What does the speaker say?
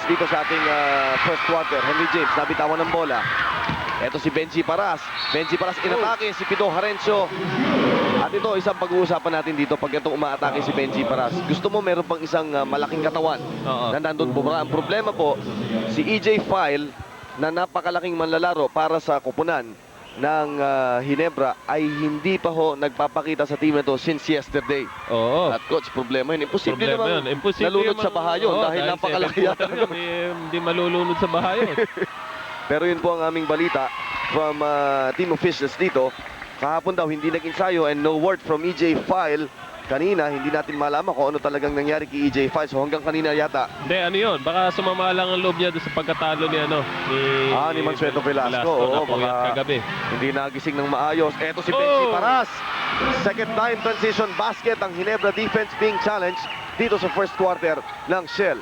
dito sa ating first quarter. Henry James, nabitawan ng bola. Ito si Benji Paras. Benji Paras inatake si Pido Harencio. At ito, isang pag-uusapan natin dito pag itong umaatake si Benji Paras. Gusto mo meron pang isang malaking katawan na nandun bumara. Ang problema po, si EJ File na napakalaking manlalaro para sa koponan ng Ginebra ay hindi pa ho nagpapakita sa team ito since yesterday. Oo. At coach, problema yun. Imposible Problema naman yun. Imposible nalunod yung sa baha yun dahil napakalaki yata. Hindi malulunod sa baha yun. Pero yun po ang aming balita from team officials dito. Kahapon daw hindi nag-ensayo and no word from EJ File. Kanina hindi natin malaman kung ano talagang nangyari kay EJ File. So hanggang kanina yata. Hindi, ano yun? Baka sumama lang ang loob niya doon sa pagkatalo ni Ni Mansueto Velasco. Oo, baka kagabi. Hindi nagising ng maayos. Eto si Benji Paras. Second time transition basket ang Ginebra defense being challenged dito sa first quarter ng Shell.